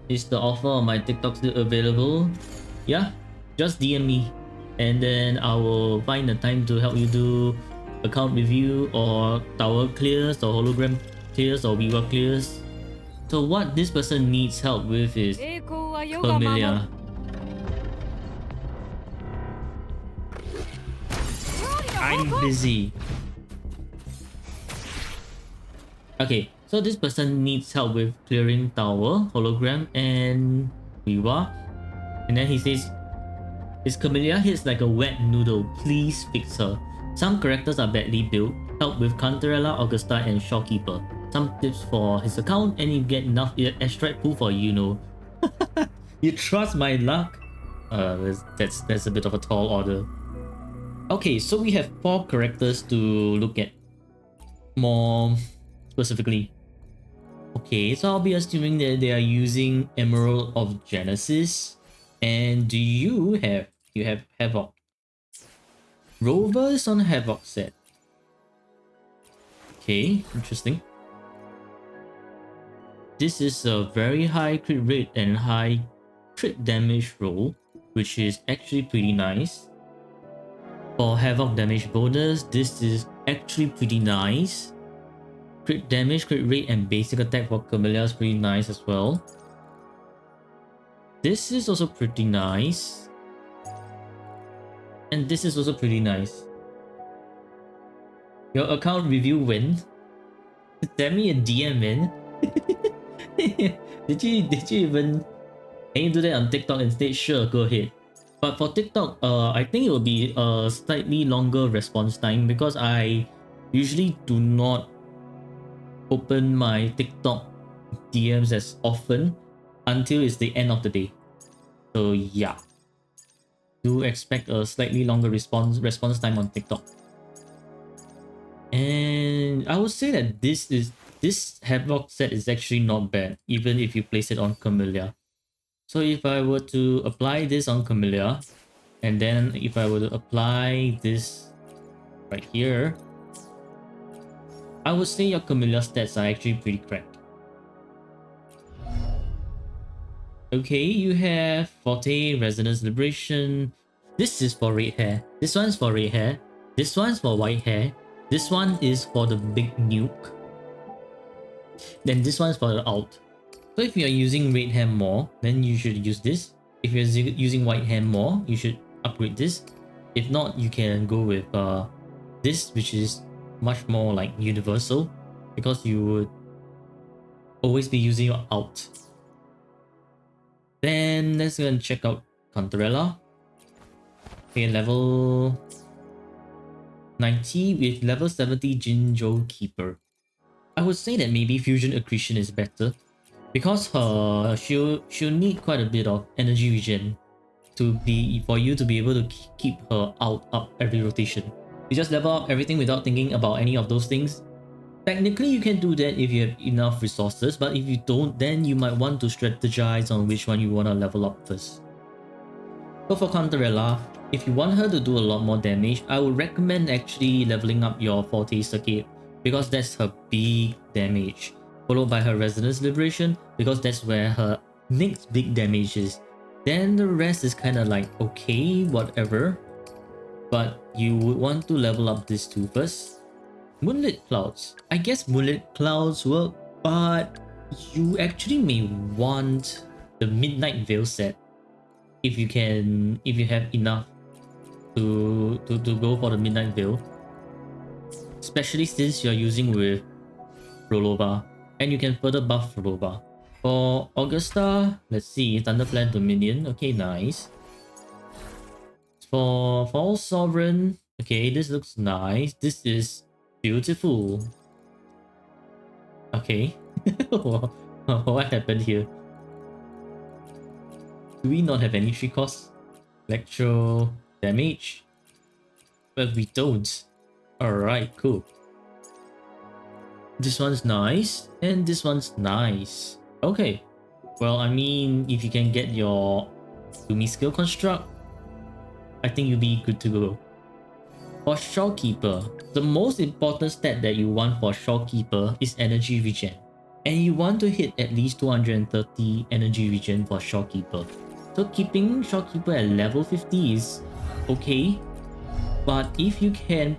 Is the offer on my TikTok still available? Yeah, just DM me and then I will find the time to help you do account review or tower clears or hologram clears or Wuwa clears. So what this person needs help with is familiar. I'm busy. Okay, so this person needs help with clearing tower, hologram, and Wuwa. And then he says, his Camellia hits like a wet noodle. Please fix her. Some characters are badly built. Help with Cantarella, Augusta, and Shopkeeper. Some tips for his account, and you get enough extract pool for you know. You trust my luck? That's a bit of a tall order. Okay, so we have 4 characters to look at more specifically. Okay, so I'll be assuming that they are using Emerald of Genesis. And do you have Havoc? Rovers on Havoc set. Okay, interesting. This is a very high crit rate and high crit damage roll, which is actually pretty nice. For Havoc damage bonus, this is actually pretty nice. Crit damage, crit rate, and basic attack for Camellia is pretty nice as well. This is also pretty nice. And this is also pretty nice. Your account review win. Send me a DM, man. did you even... Can you do that on TikTok instead? Sure, go ahead. But for TikTok, I think it will be a slightly longer response time because I usually do not open my TikTok DMs as often until it's the end of the day. So yeah, do expect a slightly longer response time on TikTok. And I would say that this Havoc set is actually not bad, even if you place it on Camellia. So if I were to apply this on Camellia, and then if I were to apply this right here, I would say your Camellia stats are actually pretty cracked. Okay, you have Forte, Resonance, Liberation. This is for red hair. This one's for red hair. This one's for white hair. This one is for the big nuke. Then this one's for the alt. So if you're using red hair more, then you should use this. If you're using white hair more, you should upgrade this. If not, you can go with this, which is much more like universal, because you would always be using your alt. Then let's go and check out Cantarella. Okay, level 90 with level 70 Jinzhou Keeper. I would say that maybe Fusion Accretion is better, because she'll need quite a bit of energy regen for you to be able to keep her out up every rotation. You just level up everything without thinking about any of those things. Technically, you can do that if you have enough resources, but if you don't, then you might want to strategize on which one you want to level up first. So for Cantarella, if you want her to do a lot more damage, I would recommend actually leveling up your Forte Circuit, because that's her big damage, followed by her Resonance Liberation, because that's where her next big damage is. Then the rest is kind of like okay, whatever, but you would want to level up this two first. Moonlit Clouds. I guess Moonlit Clouds work, but you actually may want the Midnight Veil set if you have enough to go for the Midnight Veil, especially since you're using with Rolova, and you can further buff Rolova. For Augusta, let's see, Thunderflare Dominion. Okay, nice. For False Sovereign, okay, this looks nice. This is beautiful. Okay. What happened here? Do we not have any 3 costs? Electro damage? Well, we don't. Alright, cool. This one's nice, and this one's nice. Okay. Well, I mean, if you can get your Lumi skill construct, I think you'll be good to go. For Shopkeeper, the most important stat that you want for Shopkeeper is energy regen. And you want to hit at least 230 energy regen for Shorekeeper. So keeping Shorekeeper at level 50 is okay. But if you can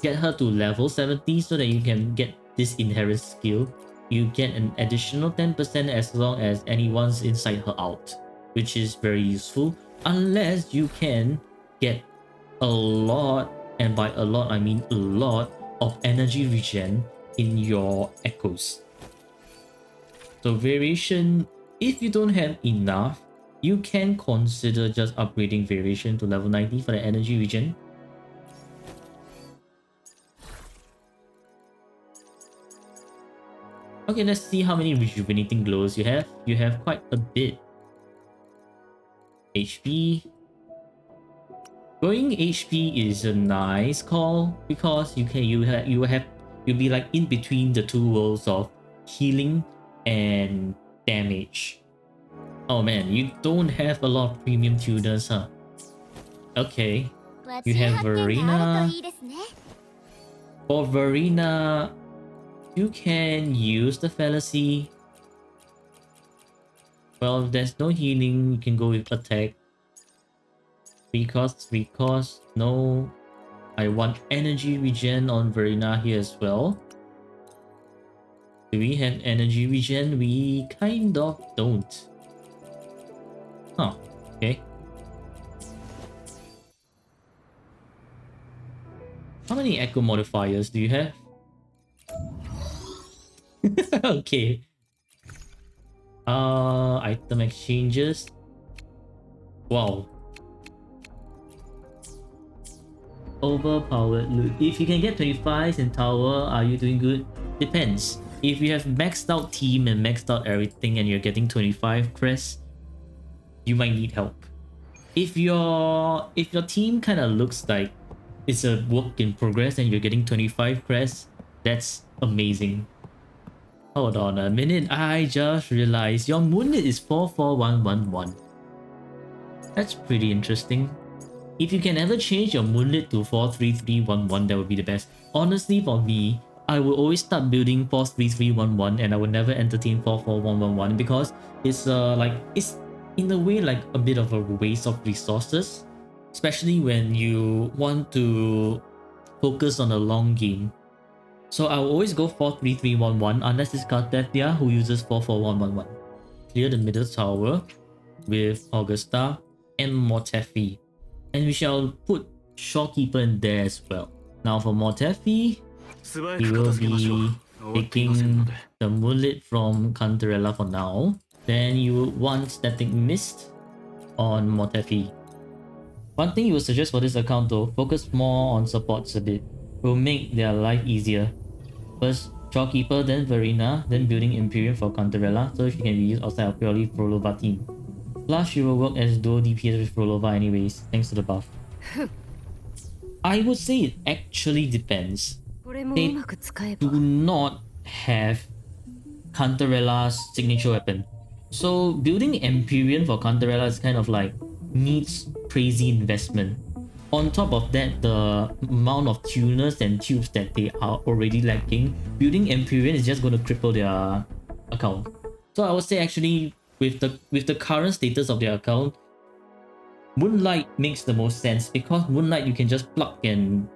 get her to level 70 so that you can get this inherent skill, you get an additional 10% as long as anyone's inside her out, which is very useful unless you can get a lot, and by a lot I mean a lot, of energy regen in your echoes. So variation, if you don't have enough, you can consider just upgrading variation to level 90 for the energy regen. Okay, let's see how many rejuvenating glows you have. You have quite a bit. HP. Going HP is a nice call because you'll be like in between the two worlds of healing and damage. Oh man, you don't have a lot of premium tuners, huh? Okay. You have Verena. For Verena, you can use the fallacy. Well, if there's no healing, you can go with attack. 3 cost. No. I want energy regen on Verena here as well. Do we have energy regen? We kind of don't. Huh. Okay. How many echo modifiers do you have? Okay. Item exchanges. Wow. Overpowered loot. If you can get 25s in tower, are you doing good? Depends. If you have maxed out team and maxed out everything and you're getting 25 crests, you might need help. If your team kind of looks like it's a work in progress and you're getting 25 crests, that's amazing. Hold on a minute, I just realized your moonlit is 44111. That's pretty interesting. If you can ever change your moonlit to 43311, that would be the best. Honestly, for me, I will always start building 43311 and I would never entertain 44111 because it's it's in a way like a bit of a waste of resources, especially when you want to focus on a long game. So I will always go 43311 unless it's Cantarella who uses 44111. Clear the middle tower with Augusta and Motefi. And we shall put Shorekeeper in there as well. Now for Motefi, he will be taking the mullet from Cantarella for now. Then you would want Static Mist on Motefi. One thing you would suggest for this account though, focus more on supports a bit. Will make their life easier. First Shorekeeper, then Verena, then building Imperium for Cantarella, so she can be used outside of purely Frolova team. Plus she will work as dual DPS with Frolova anyways, thanks to the buff. I would say it actually depends. They do not have Cantarella's signature weapon. So building Empyrean for Cantarella is kind of like needs crazy investment. On top of that, the amount of tuners and tubes that they are already lacking, building Empyrean is just going to cripple their account. So I would say actually with the current status of their account, Moonlight makes the most sense because Moonlight you can just plug and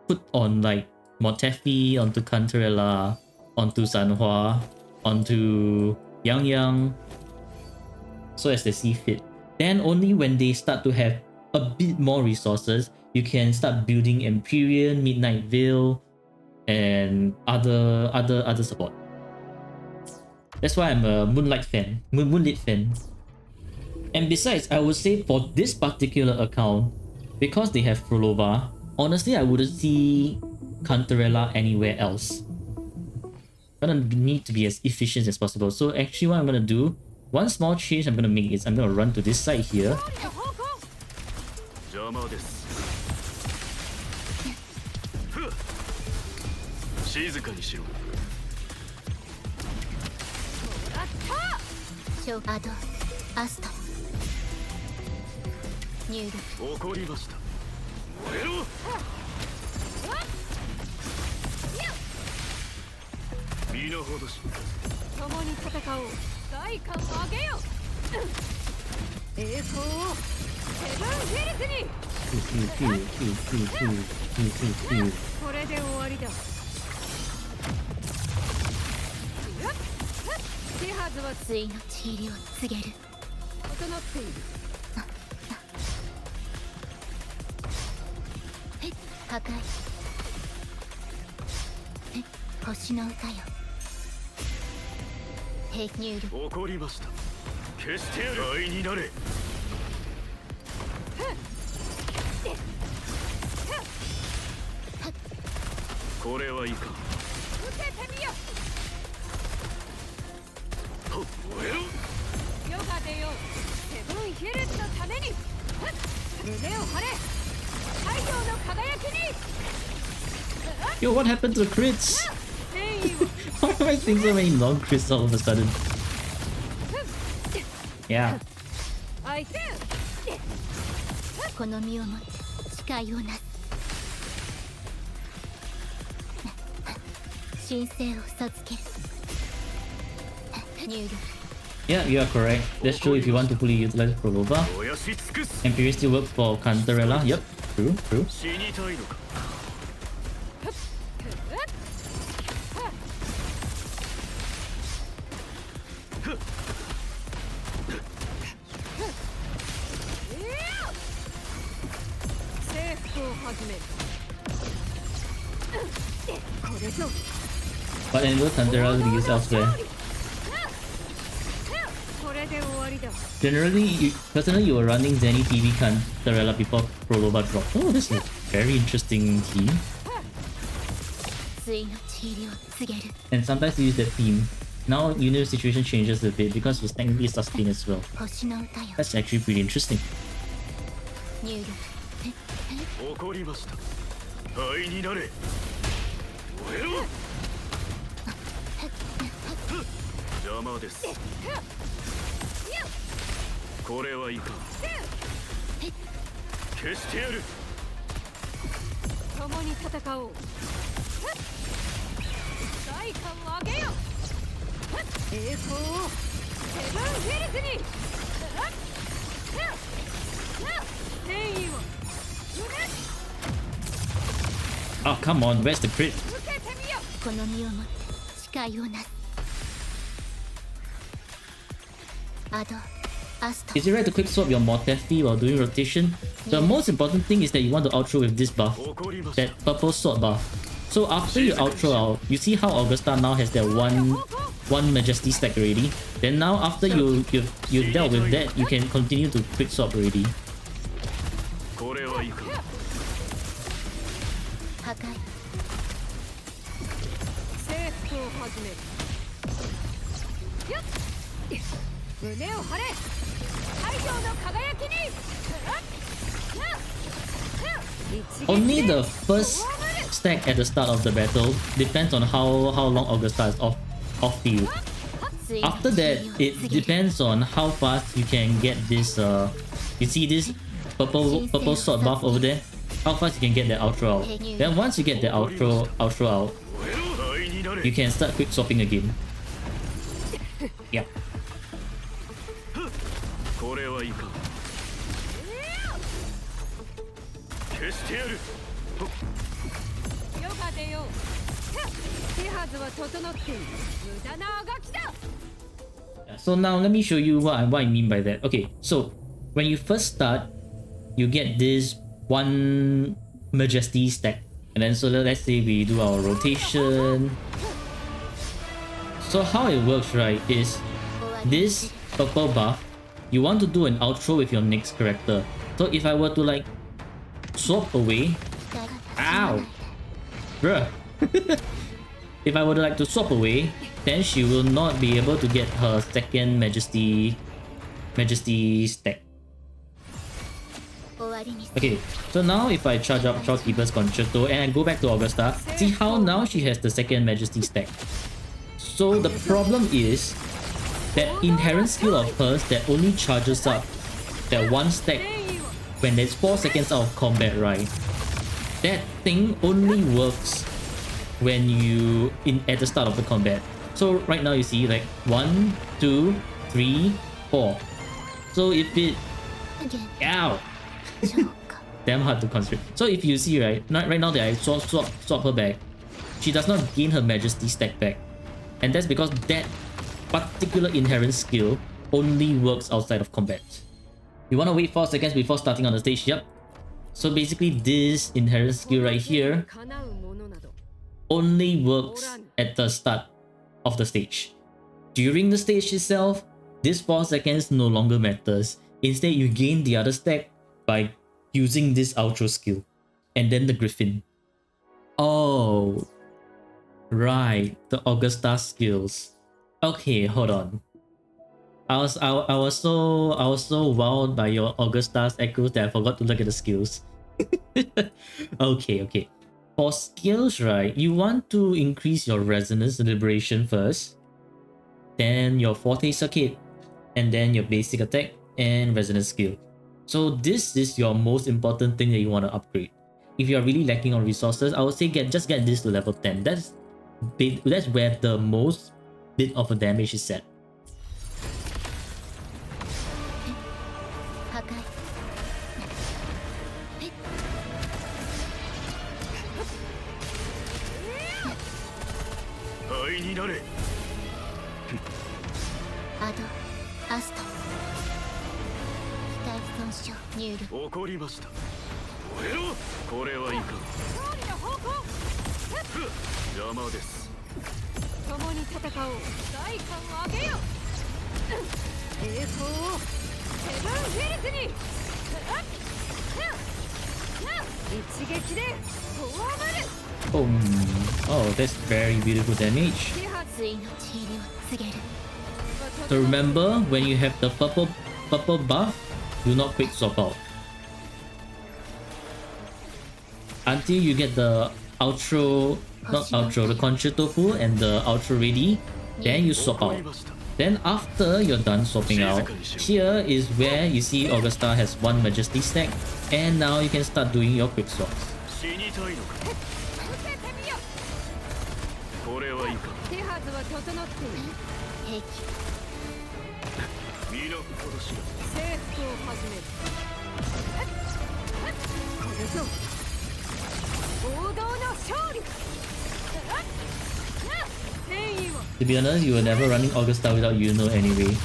put on like Motefi, onto Cantarella, onto Sanhua, onto Yang Yang, so as they see fit. Then only when they start to have a bit more resources, you can start building Empyrean, Midnight Veil, and other support. That's why I'm a Moonlight fan, Moonlit fan. And besides, I would say for this particular account, because they have Frolova, honestly I wouldn't see Cantarella anywhere else. Gonna need to be as efficient as possible. So actually what I'm gonna do, one small change I'm gonna make is I'm gonna run to this side here. 怒りました。消してやる。愛になれ。これはいかん。受けてみよ。燃えろ。世が出よう。セブンヒルズのために胸を張れ。太陽の輝きに。Yo, what happened to the crits? Why am I seeing so many non-crits all of a sudden? Yeah. Yeah, you are correct. That's true if you want to fully utilize Prolova. And previously worked for Cantarella. Yep, true, true. But anyway, Cantarella will be used elsewhere. Generally, personally, you were running Zenny TV Cantarella before Prolova dropped. Oh, this is a very interesting team. And sometimes you use that theme. Now, you know, the situation changes a bit because it's technically sustained as well. That's actually pretty interesting. Oh, come on, where's the crit? Is it right to quick swap your Mortefi while doing rotation? The most important thing is that you want to outro with this buff, that purple sword buff. So after you outro out, you see how Augusta now has that one Majesty stack already. Then now after you've dealt with that, you can continue to quick swap already. Only the first stack at the start of the battle depends on how long Augusta is off field. After that, it depends on how fast you can get this. You see this purple sword buff over there? How fast you can get the outro out. Then once you get the outro out, you can start quick swapping again. Yeah. So now let me show you what I mean by that. Okay, so when you first start, you get this one Majesty stack, and then so let's say we do our rotation. So how it works, right, is this purple buff, you want to do an outro with your next character. So if I were to like swap away, ow, bruh. If I were to like to swap away, then she will not be able to get her second Majesty stack. Okay, so now if I charge up Shopkeeper's Concerto and I go back to Augusta, see how now she has the second Majesty stack. So the problem is that inherent skill of hers that only charges up that one stack when there's 4 seconds out of combat, right? That thing only works when you at the start of the combat. So right now you see like 1, 2, 3, 4. So if it... Ow! Damn hard to concentrate. So if you see right now that I swap her back, she does not gain her majesty stack back. And that's because that particular inherent skill only works outside of combat. You want to wait 4 seconds before starting on the stage, yep. So basically this inherent skill right here only works at the start of the stage. During the stage itself, this 4 seconds no longer matters. Instead, you gain the other stack by using this outro skill. And then the Griffin. Oh, right, the Augusta skills. Okay, hold on. I was so wowed by your Augusta's echoes that I forgot to look at the skills. Okay. For skills, right, you want to increase your resonance liberation first, then your forte circuit, and then your basic attack and resonance skill. So this is your most important thing that you want to upgrade. If you are really lacking on resources, I would say just get this to level 10. That's where the most bit of a damage is set. Oh, that's very beautiful damage. So remember, when you have the purple buff, do not quick swap out until you get the the concerto full and the outro ready. Then you swap out. Then after you're done swapping out, here is where you see Augusta has 1 majesty stack, and now you can start doing your quick swaps. To be honest, you were never running Augusta without Yuno anyway.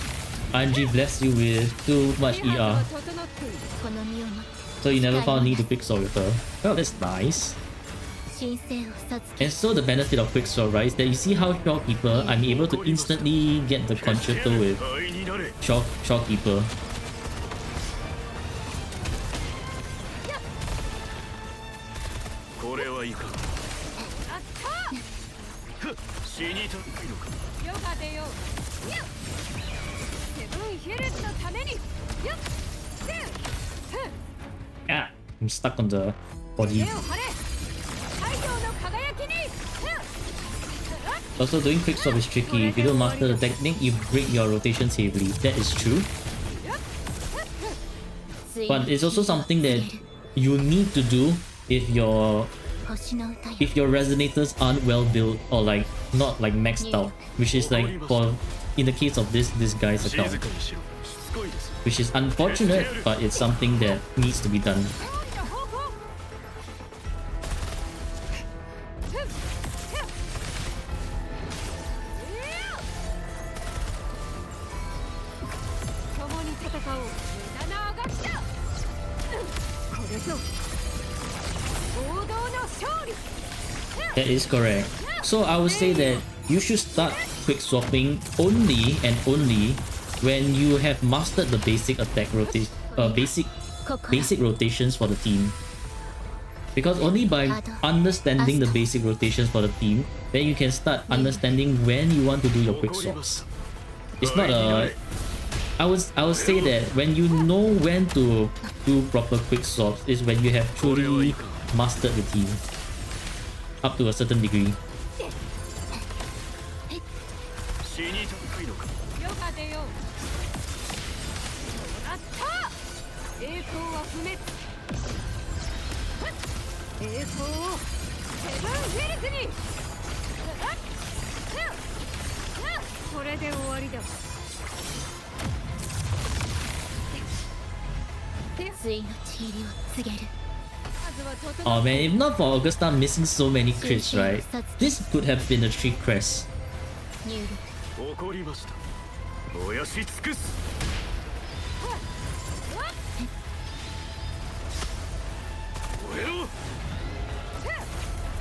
RNG blessed you with too much ER, so you never found need to quick swap with her. Well, that's nice. And so the benefit of quick swap, right, is that you see how Shorekeeper, I'm able to instantly get the concerto with Shorekeeper. Yeah, I'm stuck on the body. Also, doing quick swap is tricky. If you don't master the technique, you break your rotations heavily. That is true. But it's also something that you need to do if your resonators aren't well built or like not like maxed out, which is like in the case of this guy's account, which is unfortunate, but it's something that needs to be done. That is correct. So I would say that you should start quick swapping only and only when you have mastered the basic attack basic rotations for the team. Because only by understanding the basic rotations for the team, then you can start understanding when you want to do your quick swaps. It's not a... I would say that when you know when to do proper quick swaps is when you have truly mastered the team up to a certain degree. これで終わりだ。対のちりを告げる。 Oh man, if not for Augusta missing so many crits, right? This could have been a 3 crest. 入力。怒りました。燃やし尽くす。燃えろ。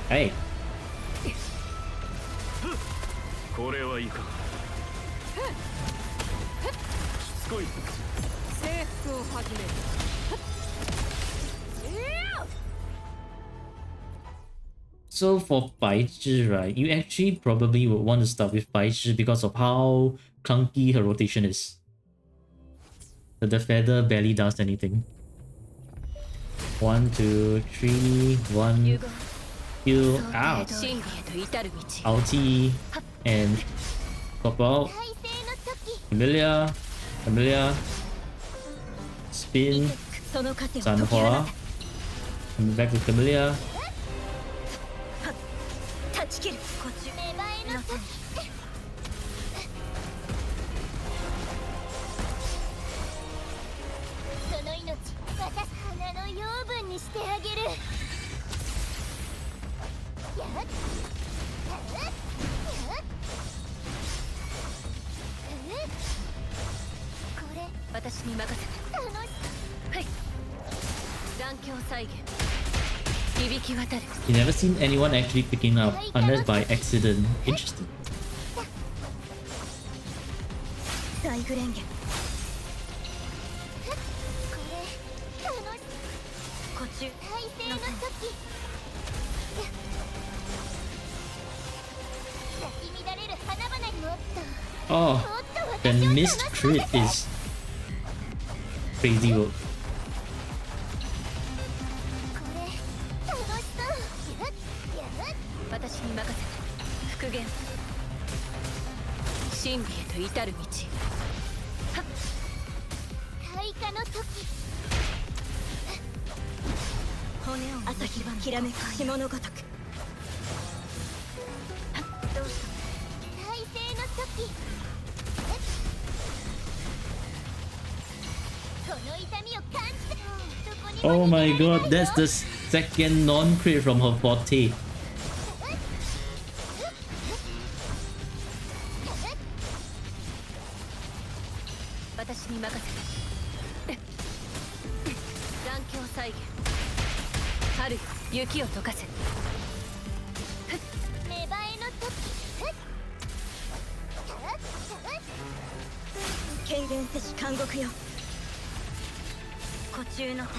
Hey, これはいかん。しつこい。征服を始める。 so for 白痴, right, you actually probably would want to start with 白痴 because of how clunky her rotation is. But the feather barely does anything. 1, 2, 3, 1, heal, out, 真理へと至る道。 ulti, and pop out. Camellia, Camellia, spin, その糧を解き放 Sanhua, coming back to Camellia. た断ち切る。こっち。芽生えの時。その命、私花の養分にしてあげる。やっ。やっ。やっ。これ、私に任せて。楽し。はい。残響再現。響き渡る。 You never seen anyone actually picking up unless by accident. Interesting. 大フレンゲン。こっち。再生の時。咲き乱れる花々にもっと。 Oh, the missed crit is crazy work. 私に任せて。復元。真理へと至る道。はっ。開花の時。骨を朝日はきらめく霜のごとく。はっ。どうした。再生の時。この痛みを感じて。 Oh my god, that's the second non-crit from her forte. 私に任せて。残響再現。春よ、雪を溶かせ。芽生えの時。権限せし監獄よ。古中の手。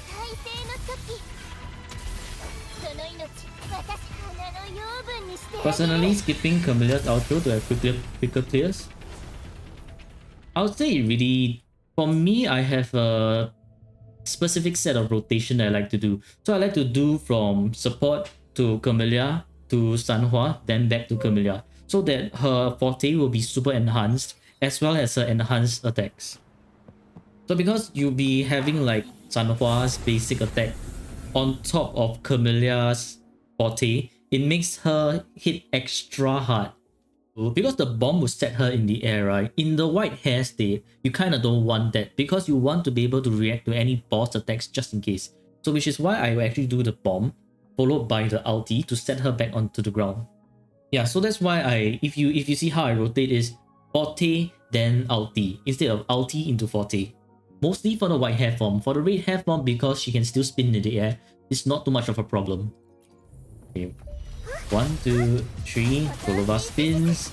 再生の時。その命、私花の養分にして。 Personally, skipping Camilla's outro to have quicker clears. I would say it really, for me, I have a specific set of rotation that I like to do. So I like to do from support to Camilla to Sanhua, then back to Camilla, so that her forte will be super enhanced as well as her enhanced attacks. So because you'll be having like Sanhua's basic attack on top of Camilla's forte, it makes her hit extra hard. Because the bomb will set her in the air, right? In the white hair state, you kind of don't want that because you want to be able to react to any boss attacks just in case. So which is why I will actually do the bomb followed by the ulti to set her back onto the ground. Yeah, so that's why if you see how I rotate is forte then ulti instead of ulti into forte. Mostly for the white hair form. For the red hair form, because she can still spin in the air, it's not too much of a problem. Okay. 1, 2, 3, Rovers spins.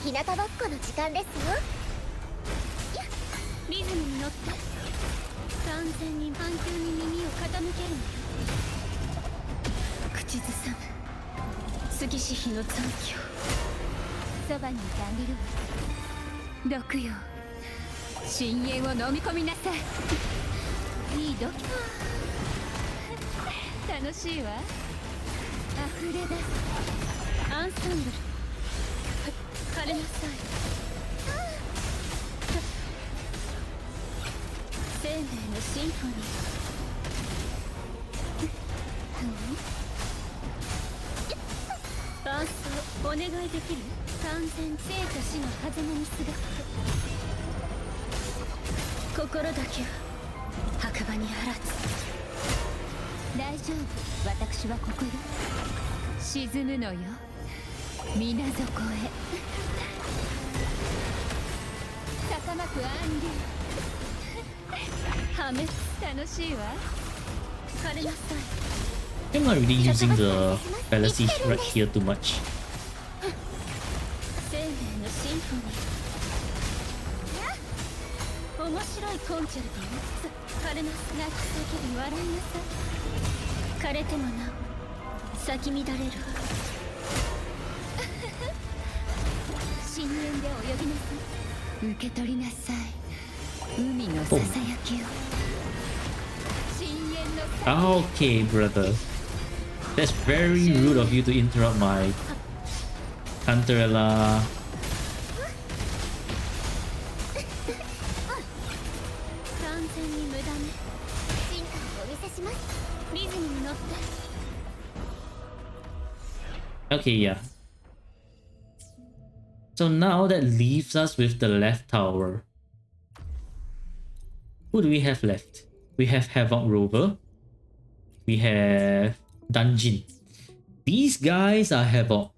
日向ぼっこの時間ですよ。リズムに乗って完全に反響に耳を傾けるのよ。口ずさむ杉し日の残響。そばにいてあげるわ。毒よ、深淵を飲み込みなさい。いい度胸。楽しいわ。溢れ出すアンサンブル。枯れなさい。生命のシンフォニー。願いできる？完全生と死の狭間にすがく心だけは白馬にあらず。大丈夫、私はここよ。沈むのよ、水底へ。高まく暗流破滅楽しいわ。枯れなさい。 I'm not really using the fallacies right here too much. 生命のシンフォニー。面白いコンチェルトよ。枯れなす泣き叫び笑いなさい。枯れてもなお咲き乱れるわ。深淵で泳ぎなさい。受け取りなさい。海のささやきを。深淵の Okay, brother. That's very rude of you to interrupt my Cantarella. 完全に無駄ね。進化をお見せします。リズムに乗って。 Okay, yeah. So now that leaves us with the left tower. Who do we have left? We have Havoc Rover. We have Dungeon. These guys are Havoc.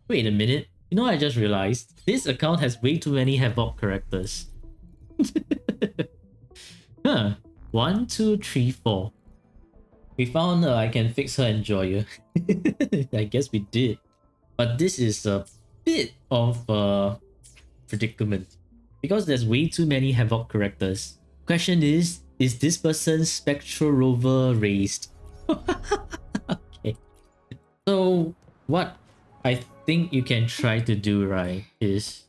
Wait a minute. You know, I just realized this account has way too many Havoc characters. Huh. 1, 2, 3, 4. We found I can fix her enjoyer. I guess we did. But this is a bit of a predicament. Because there's way too many Havoc characters. Question is this person's Spectral Rover raised? Okay. So what I think you can try to do, right, is...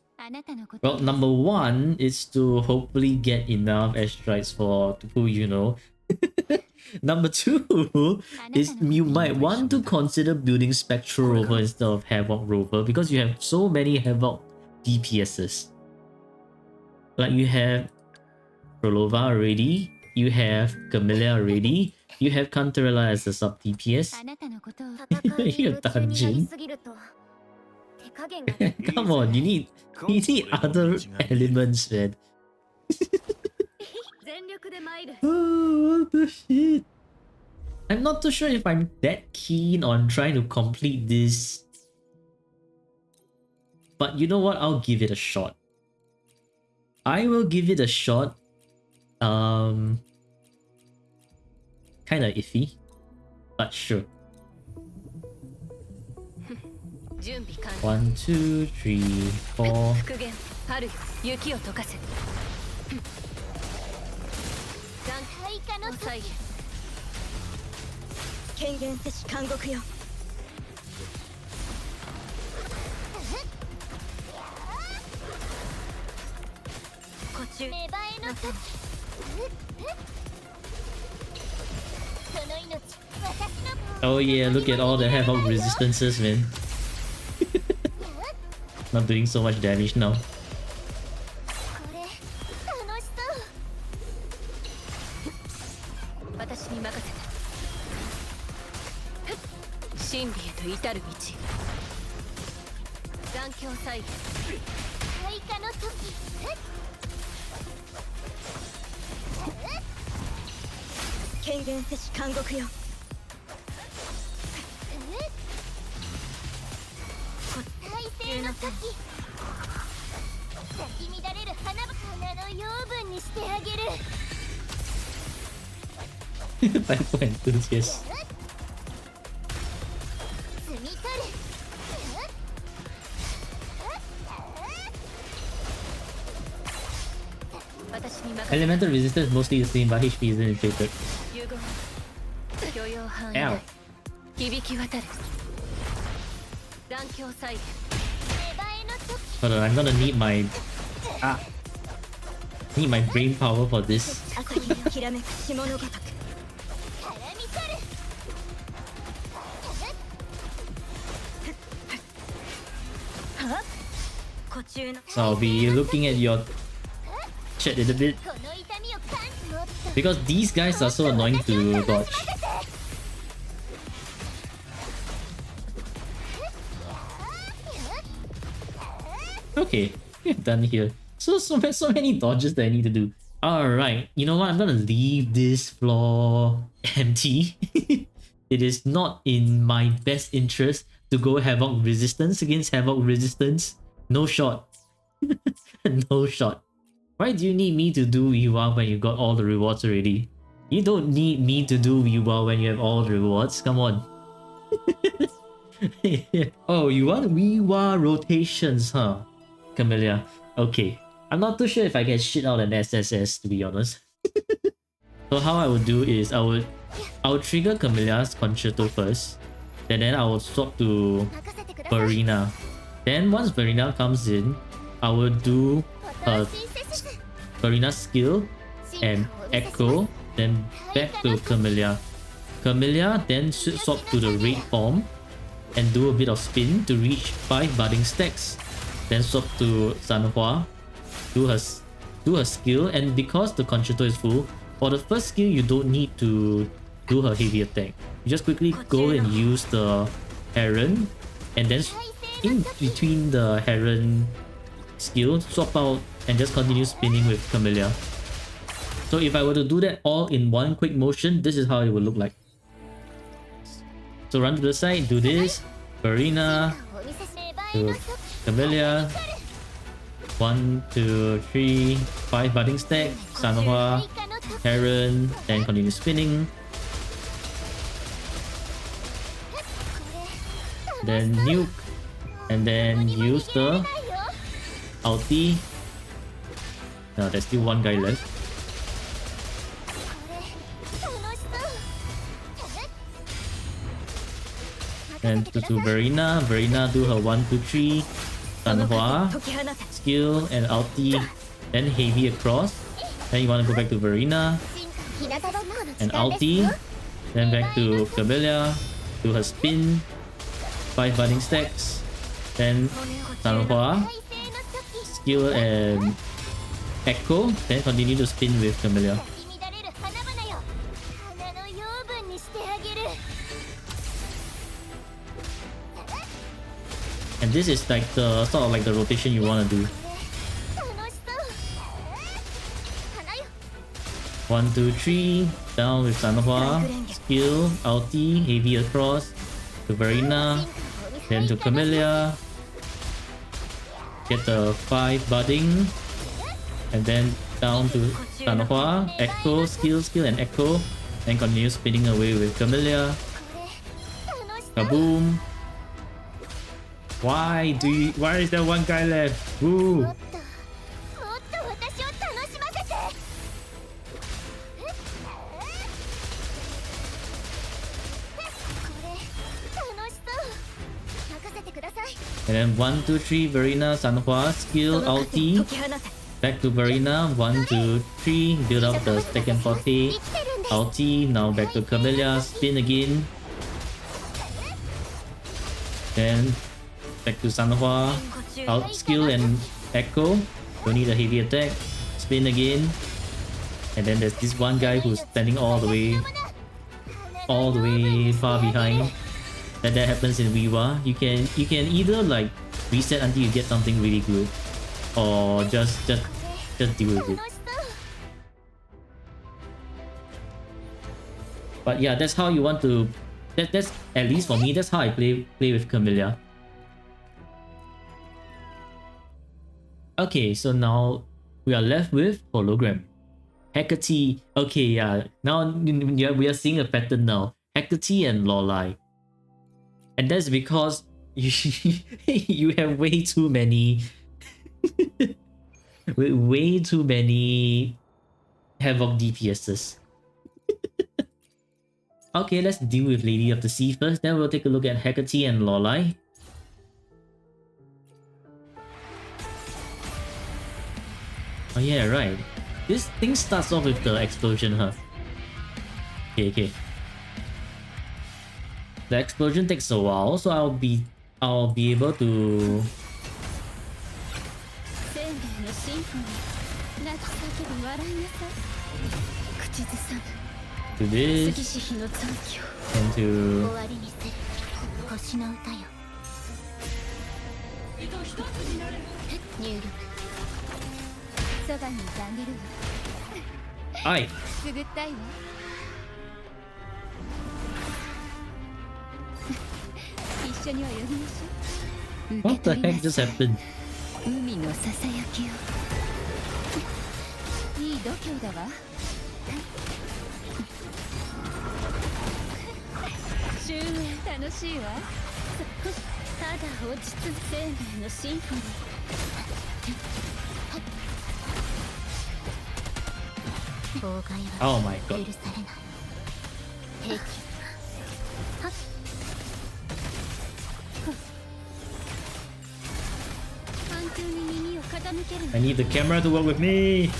Well, number one is to hopefully get enough airstrikes for who you know. Number two is you might want to consider building Spectral Rover instead of Havoc Rover because you have so many Havoc DPSs. Like you have Prolova already, you have Camellia already, you have Cantarella as a sub DPS. You have Dungeon. Come on, you need other elements, man. Oh, what the shit? I'm not too sure if I'm that keen on trying to complete this. But you know what? I'll give it a shot. I will give it a shot. Kinda iffy. But sure. 1, 2, 3, 4. 復元春よ雪を溶かせ。開花の際権限せし監獄よ。こちゅ芽生えの時その命私の Oh yeah, look at all the Havoc resistances, man. Not doing so much damage now. これ楽しそう。私に任せて。真理へと至る道。残響再現。開花の時。権限せし監獄よ。大勢の時。咲き乱れる花の養分にしてあげる。Thankful enthusiast. 摘み取る。私に任せ。 Elemental resistance is mostly the same, but HP isn't inflated. 許容範囲 Ow. 内。響き渡る。残響再現。 Hold on, I'm gonna need my brain power for this. きらめく霜のごとく。 So I'll be looking at your chat in a bit. Because these guys are so annoying to dodge. Okay, we're done here. So many dodges that I need to do. Alright, you know what? I'm gonna leave this floor empty. It is not in my best interest to go Havoc Resistance against Havoc Resistance. No shot. No shot. Why do you need me to do Wuwa when you got all the rewards already? You don't need me to do Wuwa when you have all the rewards. Come on. Oh, you want Wuwa rotations, huh? Camellia. Okay. I'm not too sure if I can shit out an SSS, to be honest. So how I would do is I would trigger Camellia's Concerto first. And then I will swap to Verena. Then once Verena comes in, I will do Verena's skill and Echo, then back to Camellia. Camellia then swap to the Raid form and do a bit of spin to reach 5 budding stacks. Then swap to Sanhua, do her skill, and because the Concerto is full, for the first skill you don't need to do her heavy attack. You just quickly go and use the Heron, and then in between the Heron skill, swap out and just continue spinning with Camellia. So if I were to do that all in one quick motion, this is how it would look like. So run to the side, do this, Verena, to Camellia, 1, 2, 3, 5 budding stack, Sanhua, Heron, then continue spinning. Then nuke, and then use the ulti. Now there's still one guy left. And to Verena, do her 1, 2, 3, Sanhua, skill and ulti, then heavy across. Then you want to go back to Verena and ulti, then back to Camellia, do her spin, 5 budding stacks, then Sanhua, skill and echo, then continue to spin with Camellia. And this is like the sort of like the rotation you want to do. 1, 2, 3, down with Sanhua, skill, ulti, heavy across, to Verena, then to Camellia, get the 5 budding, and then down to Sanhua, echo, skill and echo, then continue spinning away with Camellia. Kaboom! Why is there one guy left? Woo! And then 1, 2, 3, Verena, Sanhua, skill, ulti. Back to Verena, 1, 2, 3, build up the second forte. Ulti, now back to Camellia, spin again. Then back to Sanhua, out skill and echo. Don't need a heavy attack. Spin again. And then there's this one guy who's standing all the way far behind. That happens in Wuwa. You can either like reset until you get something really good, or just deal with it. But yeah, that's how you want to. That's at least for me. That's how I play with Camellia. Okay, so now we are left with hologram. Hecate. Okay, yeah. Now we are seeing a pattern now. Hecate and Lorelei. And that's because you have way too many way too many Havoc DPSs. Okay, let's deal with Lady of the Sea first, then we'll take a look at Hecate and Lorelei. Oh yeah, right. This thing starts off with the explosion, huh? Okay. The explosion takes a while, so I'll be able to do this and to 入力そばにいてあげるわ Aye. くぐったいわ一緒に泳ぎましょう What the 受け取り heck な just さい happened? 海のささやきをいい度胸だわ終焉楽しいわただ落ち着く生命のシンフォニー妨害 Oh は my 許 god. されない平気はっ環境に耳を傾ける I need the camera to work with me.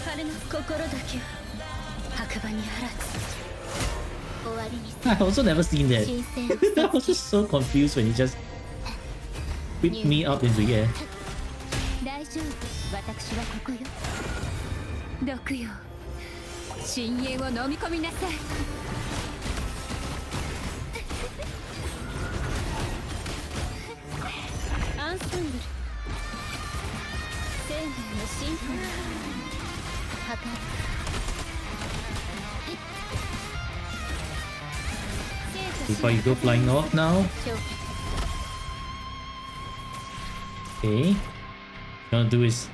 彼の心だけは白馬にあらず終わりに I've also never seen that. 神聖 I was just so confused when he just whipped me up in the air. 大丈夫私はここよ毒よ深淵を飲み込みなさいアンサンブル生命のシンフォニー破壊 Before you go flying off now. Okay. Gonna do his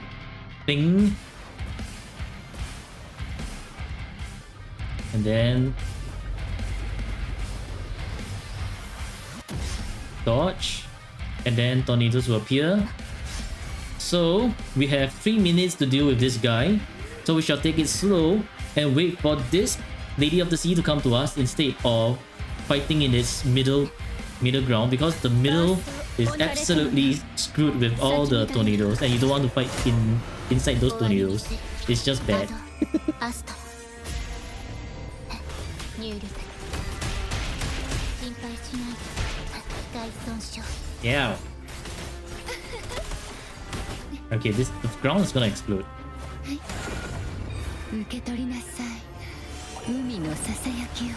thing. And then dodge. And then tornadoes will appear. So we have 3 minutes to deal with this guy. So we shall take it slow and wait for this Lady of the Sea to come to us instead of fighting in its middle ground, because the middle is absolutely screwed with all the tornadoes and you don't want to fight inside those tornadoes. It's just bad. アスト入力心配しないで大損傷 Yeah. Okay, the ground is gonna explode. 受け取りなさい海のささやきを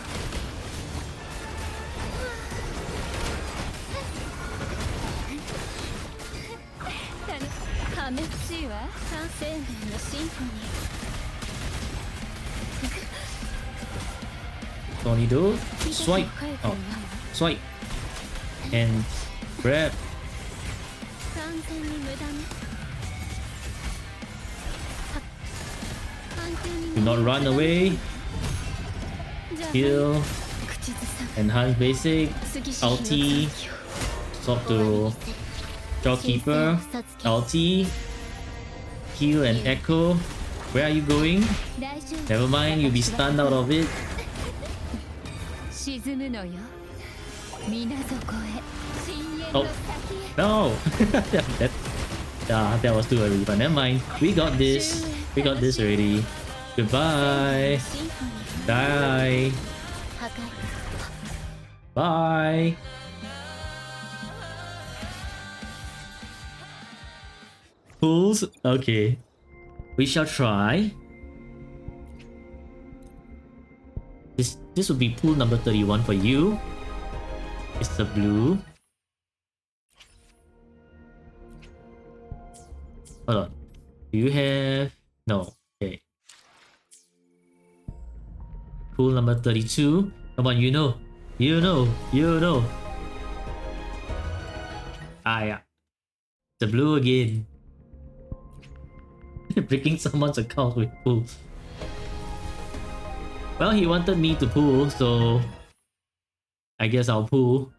破滅しいわ三生命のシンフォニー Tornado, swipe. Oh, swipe. And grab. 完全に無駄ね Do not run away. Heal. Enhance basic. Ulti. Swap to Shopkeeper. Ulti. Heal and echo. Where are you going? Never mind, you'll be stunned out of it. 沈むのよ水底へ深淵 Oh の先へ no! that was too early, but never mind. We got this. We got this already. Goodbye. シンフォニー Bye. 破壊 Bye. Pools? Okay. We shall try. This would be pool number 31 for you. It's the blue. Hold on. Do you have... No. Okay. Pool number 32. Come on, you know. You know. You know. Ah, yeah. The blue again. Breaking someone's account with pool. Well, he wanted me to pull, so I guess I'll pull.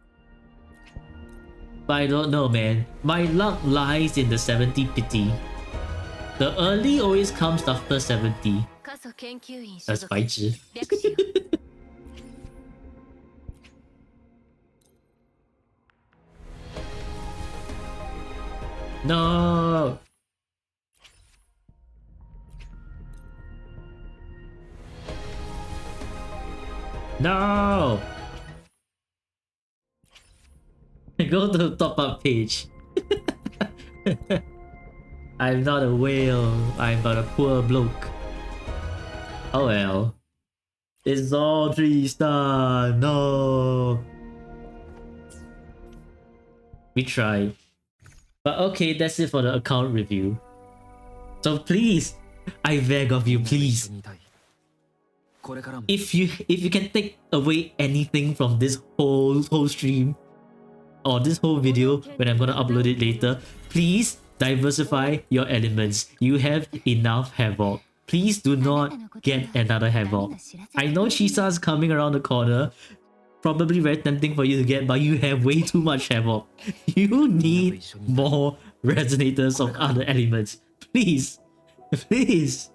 But I don't know, man. My luck lies in the 70 pity. The early always comes after 70. 過疎研究員所 That's 属 白痴。略しよう No! No! Go to the top up page. I'm not a whale. I'm but a poor bloke. Oh well. It's all 3-star. No. We try. But okay, that's it for the account review. So please, I beg of you, please, if you can take away anything from this whole stream or this whole video when I'm gonna upload it later, please diversify your elements. You have enough Havoc. Please do not get another Havoc. I know Chisa's coming around the corner, probably very tempting for you to get, but you have way too much Havoc. You need more resonators of other elements. Please. Please.